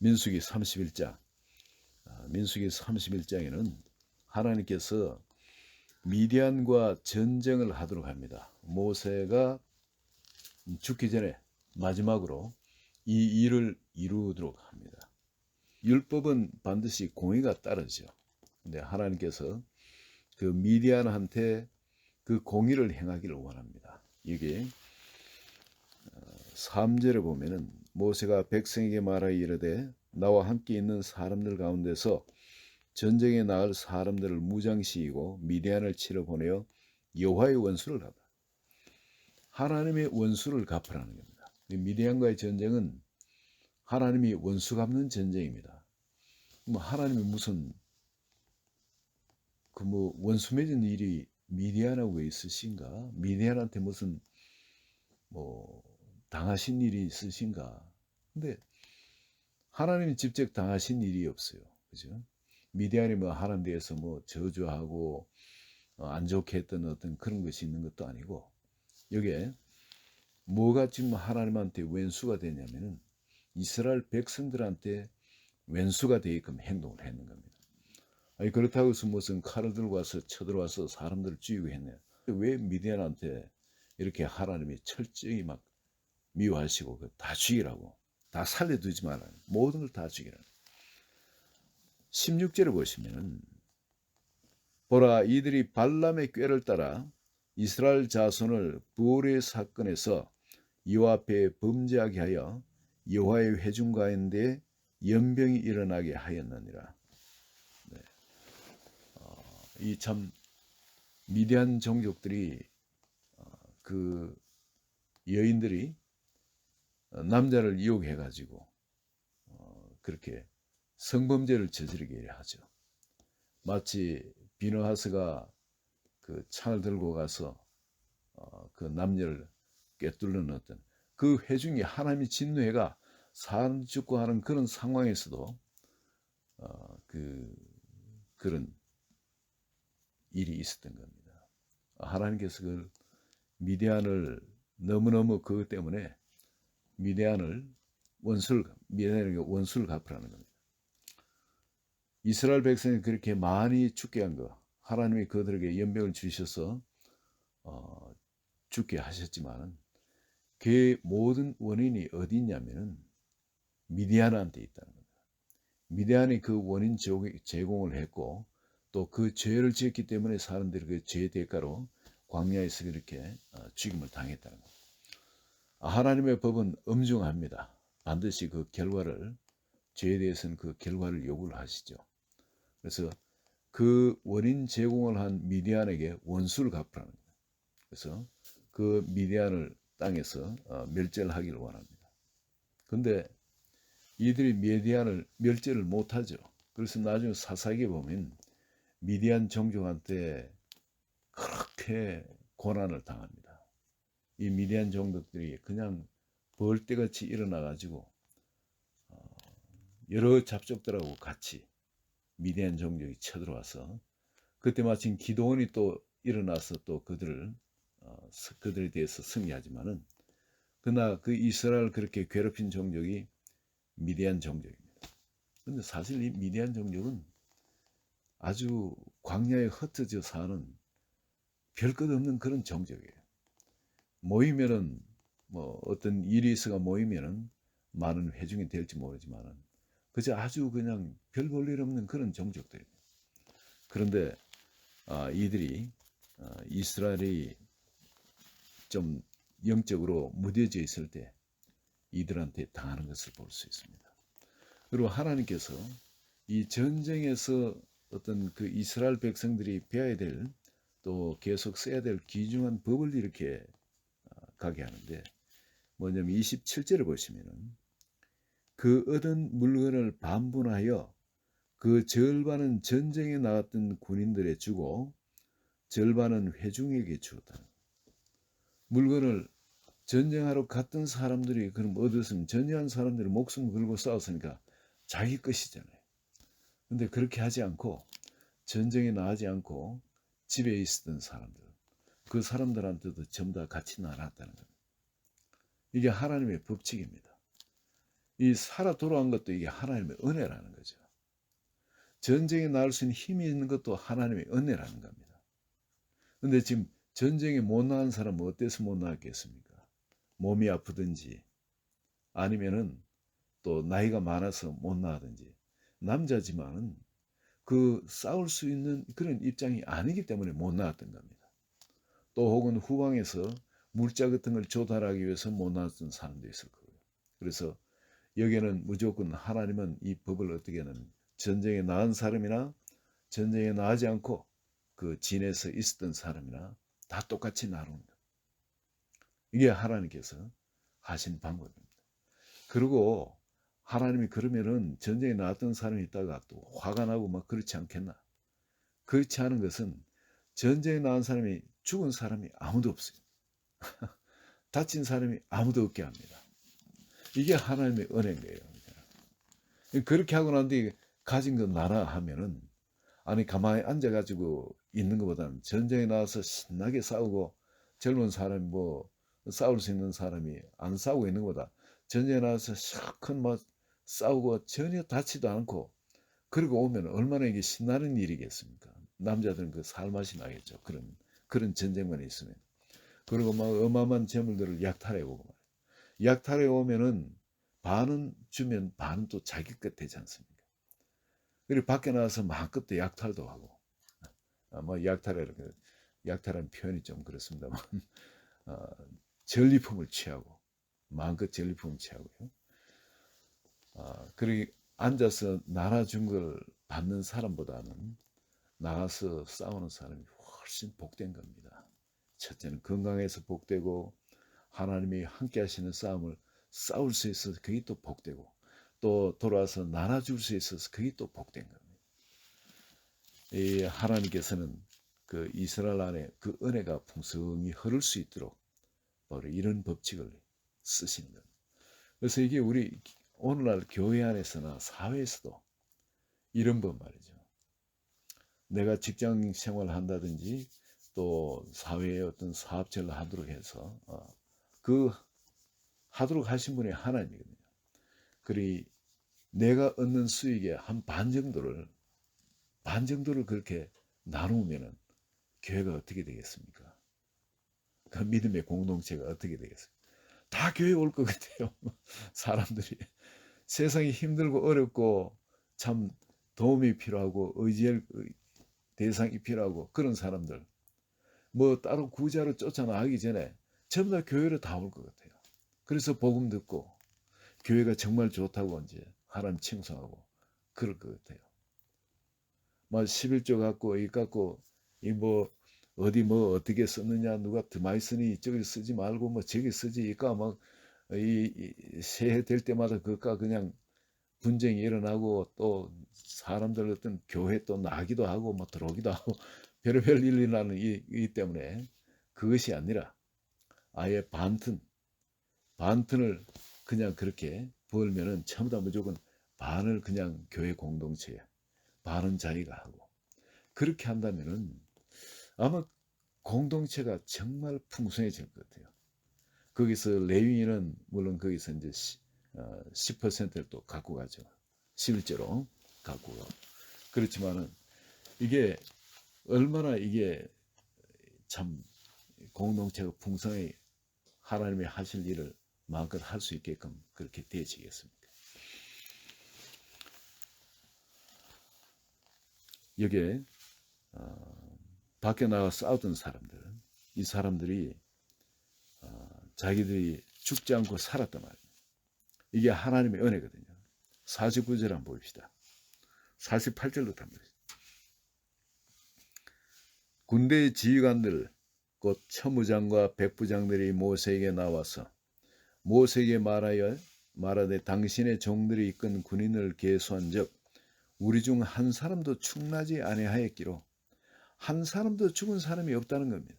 민수기 31장. 민수기 31장에는 하나님께서 미디안과 전쟁을 하도록 합니다. 모세가 죽기 전에 마지막으로 이 일을 이루도록 합니다. 율법은 반드시 공의가 따르죠. 근데 하나님께서 그 미디안한테 그 공의를 행하기를 원합니다. 이게 3절에 보면은 모세가 백성에게 말하여 이르되 나와 함께 있는 사람들 가운데서 전쟁에 나갈 사람들을 무장시키고 미디안을 치러 보내어 여호와의 원수를 갚아. 하나님의 원수를 갚으라는 겁니다. 미디안과의 전쟁은 하나님이 원수 갚는 전쟁입니다. 뭐 하나님이 무슨 원수 맺은 일이 미디안하고 왜 있으신가? 미디안한테 무슨 당하신 일이 있으신가? 근데 하나님이 직접 당하신 일이 없어요. 그죠? 미디안이 하나님 대해서 저주하고 안 좋게 했던 어떤 그런 것이 있는 것도 아니고, 여기에 뭐가 지금 하나님한테 왼수가 되냐면은 이스라엘 백성들한테 왼수가 되게끔 행동을 했는 겁니다. 아니, 그렇다고 해서 무슨 칼을 들고 와서 쳐들어와서 사람들을 죽이고 했네요. 왜 미디안한테 이렇게 하나님이 철저히 막 미워하시고 다 죽이라고, 다 살려두지 말아요. 모든 걸 다 죽이라고. 16절을 보시면 보라, 이들이 발람의 꾀를 따라 이스라엘 자손을 부올의 사건에서 여호와 앞에 범죄하게 하여 여호와의 회중 가운데 연병이 일어나게 하였느니라. 네. 이 참 미디안 종족들이 그 여인들이 남자를 이용해 가지고 그렇게 성범죄를 저지르게 하죠. 마치 비느하스가 그 창을 들고 가서 그 남녀를 꿰뚫는 어떤 그 회중이 하나님의 진노해가 사람 죽고 하는 그런 상황에서도 그런 일이 있었던 겁니다. 하나님께서 그 미디안을 너무너무 그것 때문에 미디안에게 원수를 갚으라는 겁니다. 이스라엘 백성이 그렇게 많이 죽게 한 거, 하나님이 그들에게 연병을 주셔서 죽게 하셨지만 그 모든 원인이 어디 있냐면은 미디안한테 있다는 겁니다. 미디안이 그 원인 제공을 했고, 또 그 죄를 지었기 때문에 사람들이 그 죄의 대가로 광야에서 그렇게 죽임을 당했다는 겁니다. 하나님의 법은 엄중합니다. 반드시 그 결과를, 죄에 대해서는 그 결과를 요구를 하시죠. 그래서 그 원인 제공을 한 미디안에게 원수를 갚으라는 겁니다. 그래서 그 미디안을 땅에서 멸절하기를 원합니다. 그런데 이들이 미디안을 멸절을 못하죠. 그래서 나중에 사사기에 보면 미디안 종족한테 그렇게 고난을 당합니다. 이 미디안 종족들이 그냥 벌떼같이 일어나가지고 여러 잡족들하고 같이 미디안 종족이 쳐들어와서, 그때 마침 기드온이 또 일어나서 또 그들에 대해서 승리하지만은, 그러나 그 이스라엘 그렇게 괴롭힌 종족이 미디안 종족입니다. 그런데 사실 이 미디안 종족은 아주 광야에 흩어져 사는 별것 없는 그런 종족이에요. 모이면은 어떤 일이 있어가 모이면은 많은 회중이 될지 모르지만은 그저 아주 그냥 별 볼 일 없는 그런 종족들입니다. 그런데 이들이 이스라엘이 좀 영적으로 무뎌져 있을 때 이들한테 당하는 것을 볼 수 있습니다. 그리고 하나님께서 이 전쟁에서 어떤 그 이스라엘 백성들이 배워야 될, 또 계속 써야 될 귀중한 법을 이렇게 가게 하는데, 뭐냐면 27절을 보시면은 그 얻은 물건을 반분하여 그 절반은 전쟁에 나갔던 군인들에 주고 절반은 회중에게 주었다. 물건을 전쟁하러 갔던 사람들이 그럼 얻었으면 전쟁한 사람들이 목숨 걸고 싸웠으니까 자기 것이잖아요. 근데 그렇게 하지 않고, 전쟁에 나가지 않고 집에 있었던 사람들, 그 사람들한테도 전부 다 같이 나눴다는 겁니다. 이게 하나님의 법칙입니다. 이 살아 돌아온 것도 이게 하나님의 은혜라는 거죠. 전쟁에 나올 수 있는 힘이 있는 것도 하나님의 은혜라는 겁니다. 근데 지금 전쟁에 못 나간 사람은 어때서 못 나갔겠습니까? 몸이 아프든지 아니면은 또 나이가 많아서 못 나가든지, 남자지만은 그 싸울 수 있는 그런 입장이 아니기 때문에 못 나갔던 겁니다. 또 혹은 후방에서 물자 같은 걸 조달하기 위해서 못 나왔던 사람도 있을 거고요. 그래서 여기에는 무조건 하나님은 이 법을 어떻게 하냐면 전쟁에 나간 사람이나 전쟁에 나가지 않고 그 진에서 있었던 사람이나 다 똑같이 나눕니다. 이게 하나님께서 하신 방법입니다. 그리고 하나님이 그러면은 전쟁에 나왔던 사람이 있다가 또 화가 나고 막 그렇지 않겠나? 그렇지 않은 것은 전쟁에 나온 사람이 죽은 사람이 아무도 없어요. 다친 사람이 아무도 없게 합니다. 이게 하나님의 은혜인 거예요. 그렇게 하고 난 뒤에 가진 거 나라 하면은, 아니 가만히 앉아가지고 있는 것보다는 전쟁에 나와서 신나게 싸우고, 젊은 사람이 뭐 싸울 수 있는 사람이 안 싸우고 있는 것보다 전쟁에 나와서 큰 뭐 싸우고 전혀 다치도 않고 그리고 오면 얼마나 이게 신나는 일이겠습니까? 남자들은 그 살맛이 나겠죠. 그런 전쟁만 있으면. 그리고 막 어마어마한 재물들을 약탈해 오고 말이에요. 약탈해 오면은 반은 주면 반은 또 자기 것 되지 않습니까? 그리고 밖에 나와서 마음껏 또 약탈도 하고, 뭐 약탈하는 표현이 좀 그렇습니다만, 어, 전리품을 취하고 마음껏 전리품을 취하고요. 그리고 앉아서 나눠준 걸 받는 사람보다는 나가서 싸우는 사람이 훨씬 복된 겁니다. 첫째는 건강해서 복되고, 하나님이 함께 하시는 싸움을 싸울 수 있어서 그게 또 복되고, 또 돌아와서 나눠줄 수 있어서 그게 또 복된 겁니다. 이 하나님께서는 그 이스라엘 안에 그 은혜가 풍성히 흐를 수 있도록 바로 이런 법칙을 쓰시는 겁니다. 그래서 이게 우리 오늘날 교회 안에서나 사회에서도 이런 법 말이죠. 내가 직장 생활을 한다든지 또 사회에 어떤 사업체를 하도록 해서 그 하도록 하신 분이 하나님이거든요. 그리 내가 얻는 수익의 한 반 정도를 그렇게 나누면은 교회가 어떻게 되겠습니까? 그 믿음의 공동체가 어떻게 되겠습니까? 다 교회 올 것 같아요. 사람들이 세상이 힘들고 어렵고 참 도움이 필요하고 의지할 대상이 필요하고 그런 사람들 뭐 따로 구자로 쫓아나가기 전에 전부 다 교회로 다 올 것 같아요. 그래서 복음 듣고 교회가 정말 좋다고 이제 하나님 칭송하고 그럴 것 같아요. 뭐 11조 갖고 이 갖고 이 뭐 어디 뭐 어떻게 썼느냐 누가 더 많이 쓰니 이쪽에 쓰지 말고 뭐 저기 쓰지 이까 막이 새해 될 때마다 그까 그냥 분쟁이 일어나고 또 사람들 어떤 교회 또 나기도 하고 뭐 들어오기도 하고 별의별 일이 나는 이 때문에 그것이 아니라 아예 반튼을 그냥 그렇게 벌면은 전부 다 무조건 반을 그냥 교회 공동체에 반은 자기가 하고 그렇게 한다면은 아마 공동체가 정말 풍성해질 것 같아요. 거기서 레위인은 물론 거기서 이제 10%를 또 갖고 가죠. 실제로 갖고 가고. 그렇지만은 이게 얼마나 이게 참 공동체가 풍성히 하나님이 하실 일을 마음껏 할 수 있게끔 그렇게 되어지겠습니까? 여기에 밖에 나가 싸우던 사람들, 이 사람들이 자기들이 죽지 않고 살았단 말이에요. 이게 하나님의 은혜거든요. 49절 한번 봅시다. 48절로 한번 군대의 지휘관들 곧 천부장과 백부장들이 모세에게 나와서 모세에게 말하되 당신의 종들이 이끈 군인을 계수한즉 우리 중 한 사람도 충나지 아니하였기로 한 사람도 죽은 사람이 없다는 겁니다.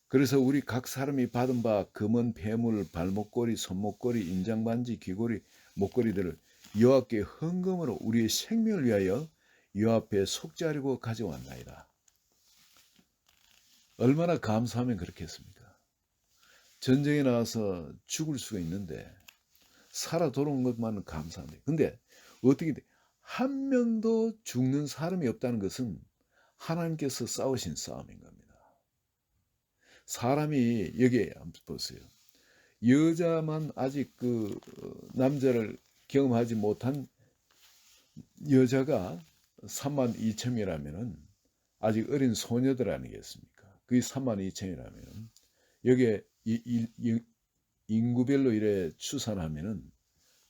그래서 우리 각 사람이 받은 바 금은 폐물, 발목걸이, 손목걸이, 인장반지, 귀걸이, 목걸이들을 여호와께 헌금으로 우리의 생명을 위하여 여호와 앞에 속죄하려고 가져왔나이다. 얼마나 감사하면 그렇겠습니까? 전쟁에 나와서 죽을 수가 있는데 살아 돌아온 것만은 감사한데, 근데 어떻게 돼? 한 명도 죽는 사람이 없다는 것은 하나님께서 싸우신 싸움인 겁니다. 사람이 여기에 한번 보세요. 여자만 아직 그 남자를 경험하지 못한 여자가 32,000이라면은 아직 어린 소녀들 아니겠습니까? 그게 32,000이라면은 여기에 인구별로 이래 추산하면은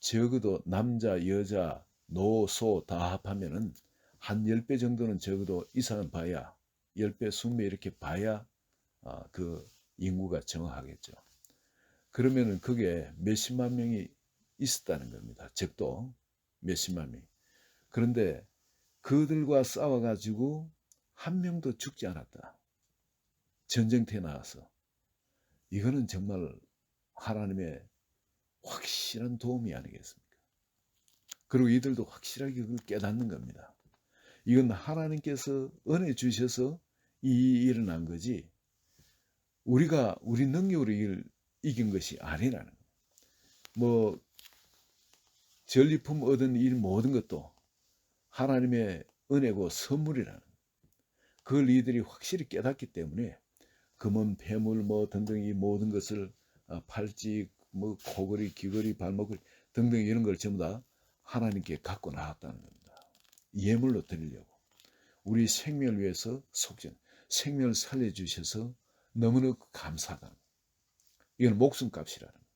적어도 남자, 여자, 노, 소 다 합하면은 한 10배 정도는 적어도 이상은 봐야 10배, 20배 이렇게 봐야 그 인구가 정확하겠죠. 그러면은 그게 몇십만 명이 있었다는 겁니다. 적도 몇십만 명. 그런데 그들과 싸워가지고 한 명도 죽지 않았다. 전쟁터에 나와서. 이거는 정말 하나님의 확실한 도움이 아니겠습니까? 그리고 이들도 확실하게 그걸 깨닫는 겁니다. 이건 하나님께서 은혜 주셔서 이 일어난 거지, 우리가 우리 능력으로 이긴 것이 아니라는 거예요. 뭐 전리품 얻은 일 모든 것도 하나님의 은혜고 선물이라는 거예요. 그걸 이들이 확실히 깨닫기 때문에 금은 폐물 뭐 등등 이 모든 것을 팔찌 뭐 코걸이 귀걸이 발목걸이 등등 이런 걸 전부 다 하나님께 갖고 나왔다는 겁니다. 예물로 드리려고. 우리 생명을 위해서 생명을 살려주셔서 너무너무 감사하다. 이건 목숨값이라는 거예요.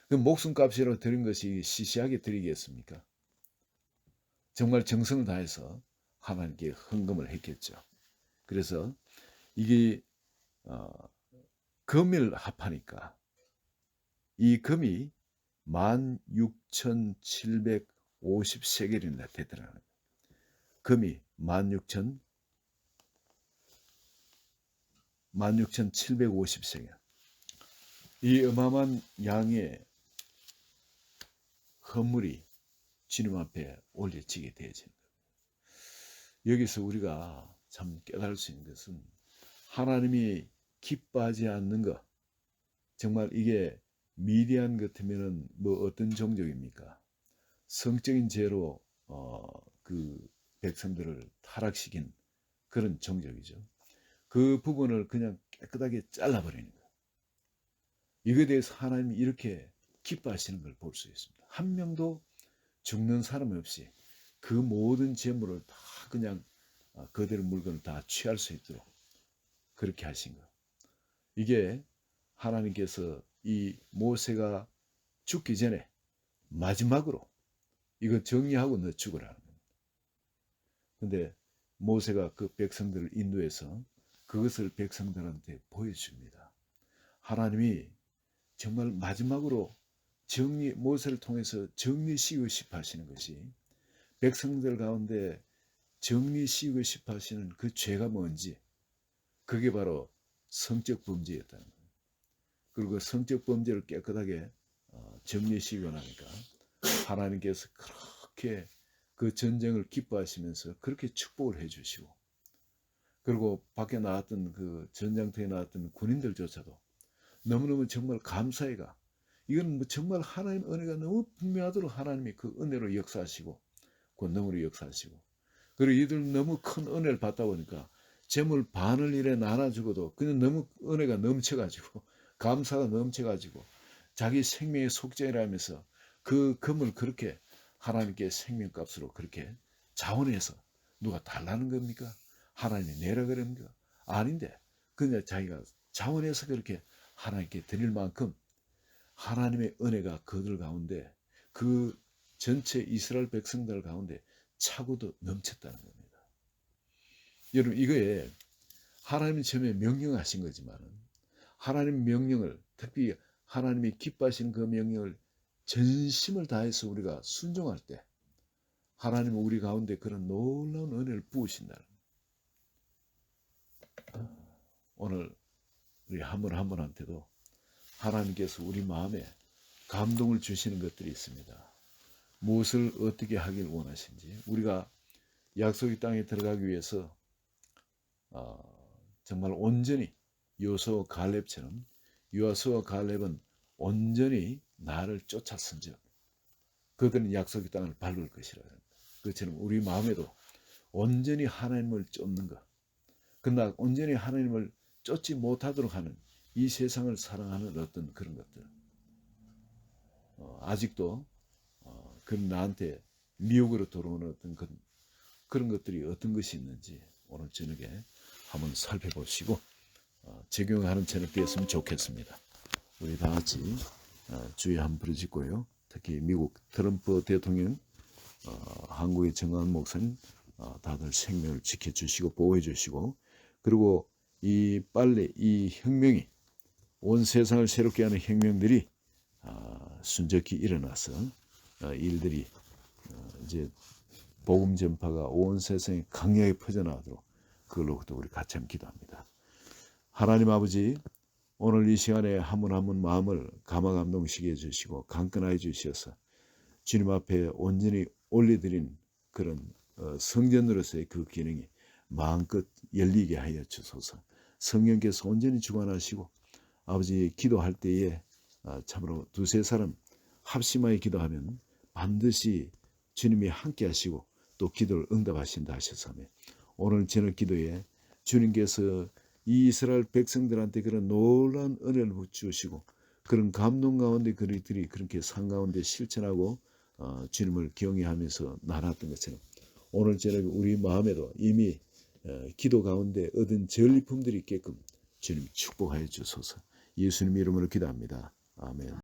그 목숨값이라고 드린 것이 시시하게 드리겠습니까? 정말 정성을 다해서 하나님께 헌금을 했겠죠. 그래서 이게 금일 합하니까 이 금이 16,750세겔이나 되더라고요. 금이 16,750세겔. 이 어마어마한 양의 헌물이 주님 앞에 올려지게 되어지는 거예요. 여기서 우리가 참 깨달을 수 있는 것은 하나님이 기뻐하지 않는 것, 정말 이게 미디안 같으면은 뭐 어떤 종족입니까? 성적인 죄로 그 백성들을 타락시킨 그런 종족이죠. 그 부분을 그냥 깨끗하게 잘라버리는 거예요. 이거에 대해서 하나님이 이렇게 기뻐하시는 걸 볼 수 있습니다. 한 명도 죽는 사람 없이 그 모든 재물을 다 그냥 그들의 물건을 다 취할 수 있도록 그렇게 하신 거. 이게 하나님께서 이 모세가 죽기 전에 마지막으로 이거 정리하고 너 죽으라는 겁니다. 근데 모세가 그 백성들을 인도해서 그것을 백성들한테 보여줍니다. 하나님이 정말 마지막으로 모세를 통해서 정리시키고 싶어 하시는 것이, 백성들 가운데 정리시키고 싶어 하시는 그 죄가 뭔지, 그게 바로 성적 범죄였다는 거예요. 그리고 성적 범죄를 깨끗하게 정리시키고 나니까 하나님께서 그렇게 그 전쟁을 기뻐하시면서 그렇게 축복을 해주시고, 그리고 밖에 나왔던 그 전장터에 나왔던 군인들조차도 너무너무 정말 감사해가, 이건 뭐 정말 하나님 은혜가 너무 분명하도록 하나님이 그 은혜로 역사하시고 권능으로 역사하시고, 그리고 이들 너무 큰 은혜를 받다 보니까 재물 반을 이래 나눠주고도 그냥 너무 은혜가 넘쳐가지고 감사가 넘쳐가지고 자기 생명의 속죄라면서 그 금을 그렇게 하나님께 생명값으로 그렇게 자원해서 누가 달라는 겁니까? 하나님이 내라 그럽니까? 아닌데 그냥 자기가 자원해서 그렇게 하나님께 드릴 만큼 하나님의 은혜가 그들 가운데, 그 전체 이스라엘 백성들 가운데 차고도 넘쳤다는 겁니다. 여러분, 이거에 하나님이 처음에 명령하신 거지만 하나님 명령을, 특히 하나님이 기뻐하시는 그 명령을 전심을 다해서 우리가 순종할 때 하나님은 우리 가운데 그런 놀라운 은혜를 부으신다는 거예요. 오늘 우리 한 분 한 분한테도 하나님께서 우리 마음에 감동을 주시는 것들이 있습니다. 무엇을 어떻게 하길 원하신지, 우리가 약속의 땅에 들어가기 위해서 정말 온전히 요수와 갈렙처럼, 요수와 갈렙은 온전히 나를 쫓았은즉 그들은 약속의 땅을 밟을 것이라. 그처럼 우리 마음에도 온전히 하나님을 쫓는 것, 그러나 온전히 하나님을 쫓지 못하도록 하는 이 세상을 사랑하는 어떤 그런 것들, 아직도 그 나한테 미혹으로 들어오는 어떤 그런 것들이 어떤 것이 있는지 오늘 저녁에 한번 살펴보시고 적용하는 저녁 되었으면 좋겠습니다. 우리 다 같이 주의 한번 부르짖고요. 특히 미국 트럼프 대통령, 한국의 정한 목사님 다들 생명을 지켜주시고 보호해주시고, 그리고 이 빨리 이 혁명이 온 세상을 새롭게 하는 혁명들이 순적히 일어나서 일들이 이제 복음 전파가 온 세상에 강력하게 퍼져나가도록 그걸로부터 우리 같이 한번 기도합니다. 하나님 아버지, 오늘 이 시간에 한 분 한 분 마음을 감화감동시게 해주시고 강건하게 주셔서 주님 앞에 온전히 올려드린 그런 성전으로서의 그 기능이 마음껏 열리게 하여 주소서. 성령께서 온전히 주관하시고 아버지 기도할 때에 참으로 두세 사람 합심하여 기도하면 반드시 주님이 함께 하시고 또 기도를 응답하신다 하셨사며, 오늘 저녁 기도에 주님께서 이 이스라엘 백성들한테 그런 놀라운 은혜를 주시고 그런 감동 가운데 그들이 그렇게 상 가운데 실천하고 주님을 경외하면서 나눴던 것처럼 오늘 저녁 우리 마음에도 이미 기도 가운데 얻은 전리품들이 있게끔 주님 축복하여 주소서. 예수님 이름으로 기도합니다. 아멘.